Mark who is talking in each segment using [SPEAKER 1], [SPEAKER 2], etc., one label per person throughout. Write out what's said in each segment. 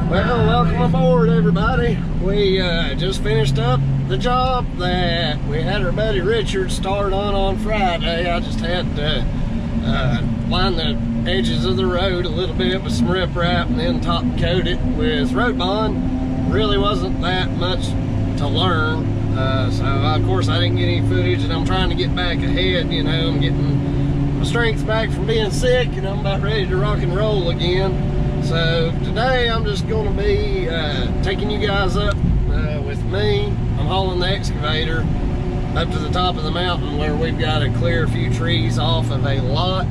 [SPEAKER 1] Well, welcome aboard, everybody. We just finished up the job that we had our buddy Richard start on Friday. I just had to line the edges of the road a little bit with some riprap and then top coat it with road bond. Really wasn't that much to learn. So of course I didn't get any footage, and I'm trying to get back ahead. You know, I'm getting my strength back from being sick, and I'm about ready to rock and roll again. So today I'm just going to be taking you guys up with me. I'm hauling the excavator up to the top of the mountain where we've got to clear a few trees off of a lot.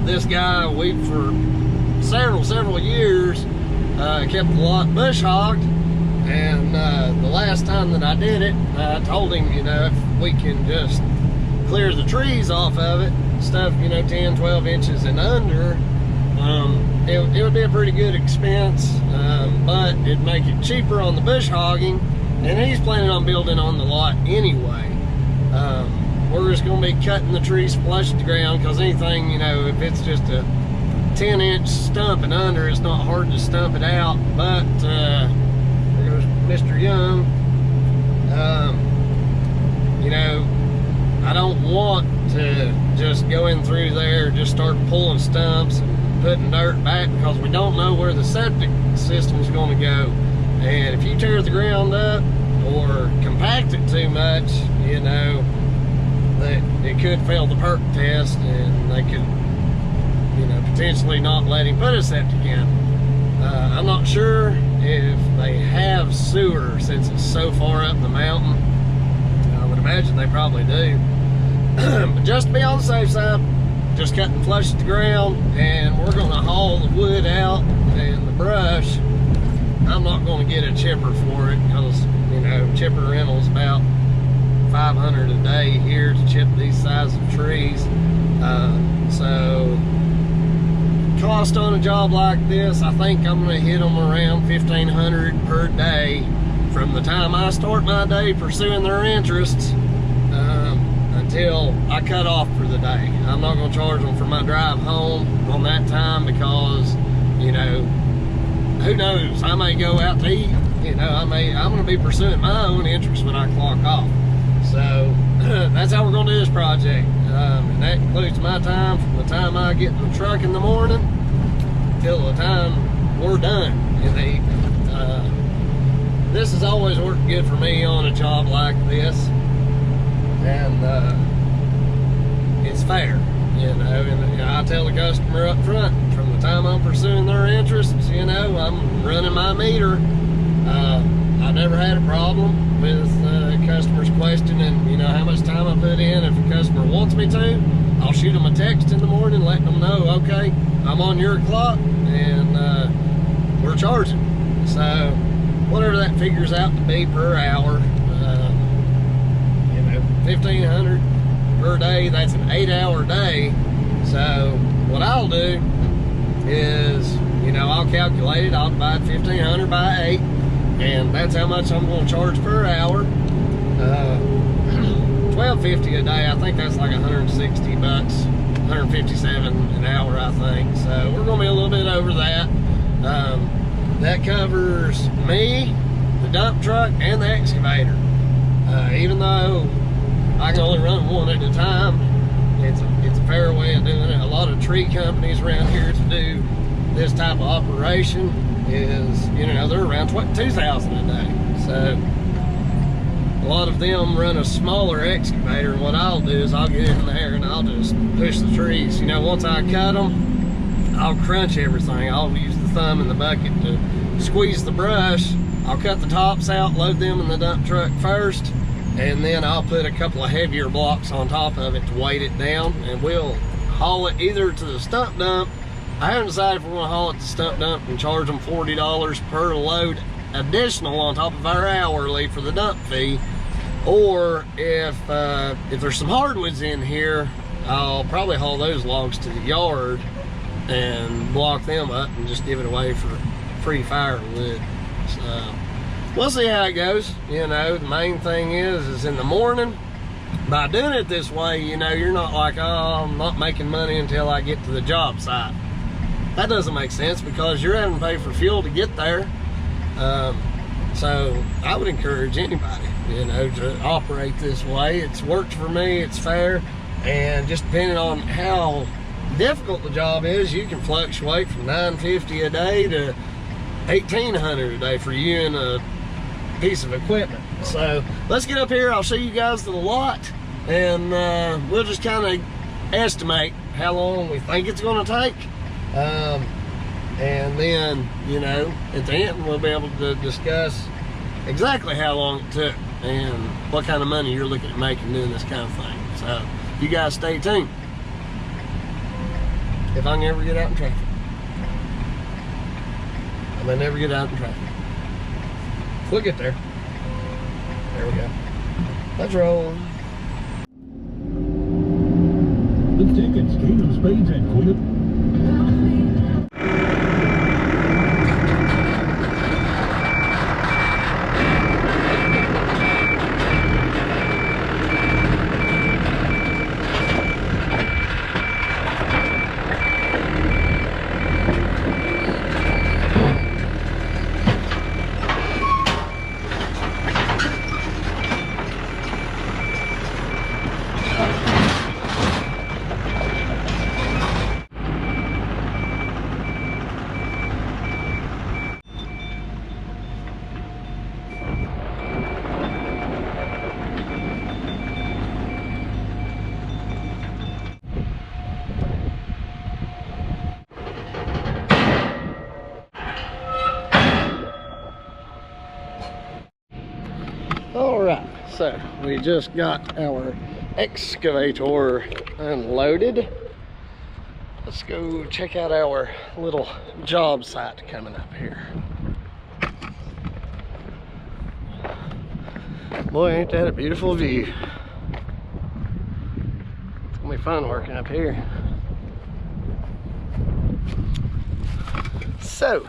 [SPEAKER 1] This guy, we've for several years kept the lot bush hogged, and the last time that I did it, I told him, you know, if we can just clear the trees off of it, stuff, you know, 10-12 inches and under, it would be a pretty good expense, but it'd make it cheaper on the bush hogging, and he's planning on building on the lot anyway. We're just going to be cutting the trees flush to the ground, because anything, you know, if it's just a 10-inch stump and under, it's not hard to stump it out. But there goes Mr. Young. You know, I don't want to just go in through there, just start pulling stumps and putting dirt back, because we don't know where the septic system's going to go. And if you tear the ground up or compact it too much, you know, that it could fail the perk test, and they could, you know, potentially not let him put a septic in. I'm not sure if they have sewer since it's so far up the mountain. I would imagine they probably do. But just to be on the safe side, just cutting flush to the ground, and we're going to haul the wood out and the brush. I'm not going to get a chipper for it, because, you know, chipper rental's about $500 a day here to chip these size of trees. So cost on a job like this, I think I'm going to hit them around $1,500 per day from the time I start my day pursuing their interests until I cut off for the day. I'm not going to charge them for my drive home on that time, because, you know, who knows, I may go out to eat. You know, I'm going to be pursuing my own interests when I clock off. So that's how we're going to do this project, and that includes my time from the time I get in the truck in the morning till the time we're done in the evening. This has always worked good for me on a job like this, and it's fair, you know. And I tell the customer up front, from the time I'm pursuing their interests, you know, I'm running my meter. I've never had a problem with customers questioning, you know, how much time I put in. If a customer wants me to, I'll shoot them a text in the morning letting them know, okay, I'm on your clock, and we're charging. So whatever that figures out to be per hour, you know, $1,500 per day, that's an 8-hour day. So what I'll do is, you know, I'll calculate it, I'll divide 1,500 by 8, and that's how much I'm going to charge per hour. $12.50 a day, I think that's like 160 bucks, 157 an hour, I think. So we're going to be a little bit over that. That covers me, the dump truck, and the excavator. Even though I can only run one at a time, it's a fair way of doing it. A lot of tree companies around here to do this type of operation is, you know, they're around $2,000 a day. So a lot of them run a smaller excavator, and what I'll do is I'll get in there and I'll just push the trees. You know, once I cut them, I'll crunch everything. I'll use the thumb in the bucket to squeeze the brush. I'll cut the tops out, load them in the dump truck first, and then I'll put a couple of heavier blocks on top of it to weight it down, and we'll haul it either to the stump dump. I haven't decided if we're going to haul it to the stump dump and charge them $40 per load additional on top of our hourly for the dump fee, or if there's some hardwoods in here, I'll probably haul those logs to the yard and block them up and just give it away for free firewood. So we'll see how it goes. You know, the main thing is in the morning, by doing it this way, you know, you're not like, oh, I'm not making money until I get to the job site. that doesn't make sense because you're having to pay for fuel to get there. So I would encourage anybody, you know, to operate this way. It's worked for me, it's fair, and just depending on how difficult the job is, you can fluctuate from $950 a day to $1,800 a day for you and a piece of equipment. So let's get up here, I'll show you guys the lot, and we'll just kind of estimate how long we think it's going to take. And then, you know, at the end we'll be able to discuss exactly how long it took and what kind of money you're looking at making doing this kind of thing. So you guys stay tuned. If I can ever get out in traffic. I may never get out in traffic. We'll get there. There we go. Let's roll.
[SPEAKER 2] The tickets, Kate of Spades and Queen of...
[SPEAKER 1] All right, so we just got our excavator unloaded. Let's go check out our little job site coming up here. Boy, ain't that a beautiful view. It's gonna be fun working up here. So,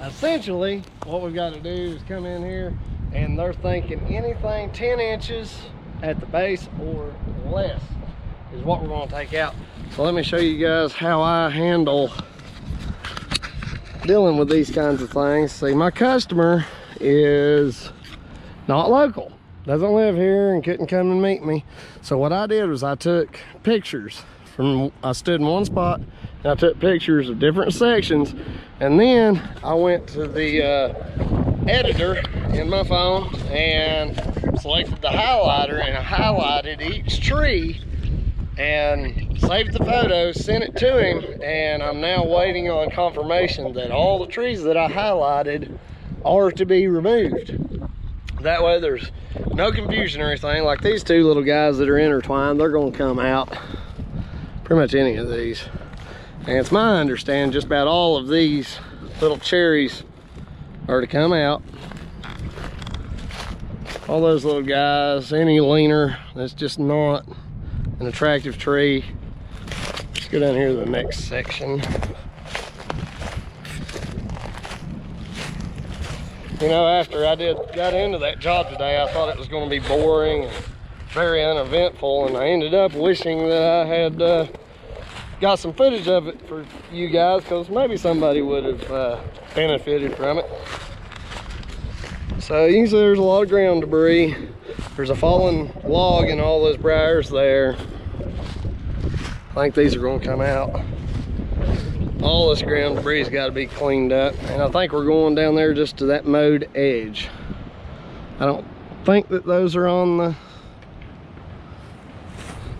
[SPEAKER 1] essentially, what we've got to do is come in here, and they're thinking anything 10 inches at the base or less is what we're going to take out. So let me show you guys how I handle dealing with these kinds of things. See, my customer is not local, doesn't live here and couldn't come and meet me. So what I did was I took pictures I stood in one spot and I took pictures of different sections, and then I went to the editor in my phone and selected the highlighter, and I highlighted each tree and saved the photos, sent it to him, and I'm now waiting on confirmation that all the trees that I highlighted are to be removed. That way there's no confusion or anything. Like these two little guys that are intertwined, they're going to come out, pretty much any of these. And it's my understanding just about all of these little cherries are to come out. All those little guys, any leaner that's just not an attractive tree. Let's go down here to the next section. You know, after I got into that job today, I thought it was going to be boring and very uneventful, and I ended up wishing that I had got some footage of it for you guys, because maybe somebody would have benefited from it. So you can see there's a lot of ground debris. There's a fallen log in all those briars there. I think these are going to come out. All this ground debris's got to be cleaned up, and I think we're going down there just to that mowed edge. I don't think that those are on the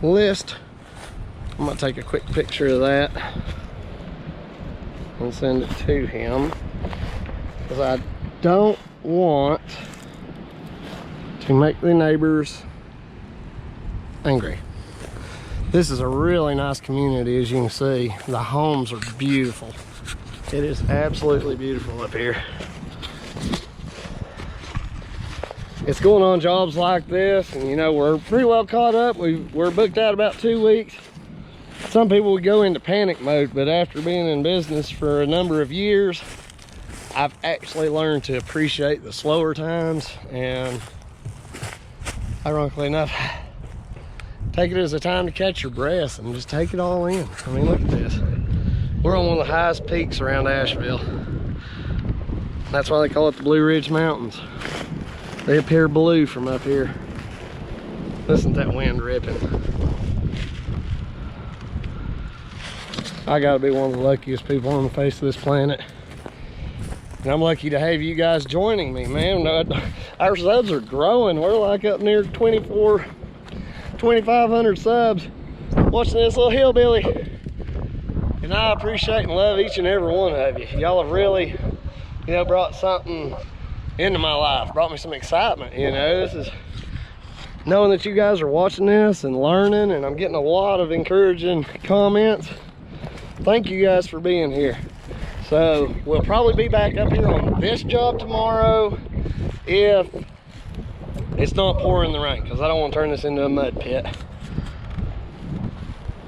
[SPEAKER 1] list. I'm gonna take a quick picture of that and send it to him, because I don't want to make the neighbors angry. This is a really nice community, as you can see. The homes are beautiful. It is absolutely beautiful up here. It's going on jobs like this, and you know, we're pretty well caught up. We're booked out about 2 weeks. Some people would go into panic mode, but after being in business for a number of years, I've actually learned to appreciate the slower times, and ironically enough, take it as a time to catch your breath and just take it all in. I mean, look at this. We're on one of the highest peaks around Asheville. That's why they call it the Blue Ridge Mountains. They appear blue from up here. Listen to that wind ripping. I gotta be one of the luckiest people on the face of this planet. And I'm lucky to have you guys joining me, man. Our subs are growing. We're like up near 2,500 subs watching this little hillbilly. And I appreciate and love each and every one of you. Y'all have really, you know, brought something into my life, brought me some excitement. You know, this is knowing that you guys are watching this and learning, and I'm getting a lot of encouraging comments. Thank you guys for being here. So we'll probably be back up here on this job tomorrow if it's not pouring the rain, because I don't want to turn this into a mud pit.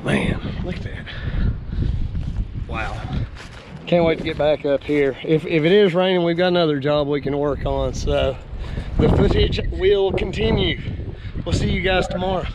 [SPEAKER 1] Man, look at that. Wow. Can't wait to get back up here. If it is raining, we've got another job we can work on, so the footage will continue. We'll see you guys tomorrow.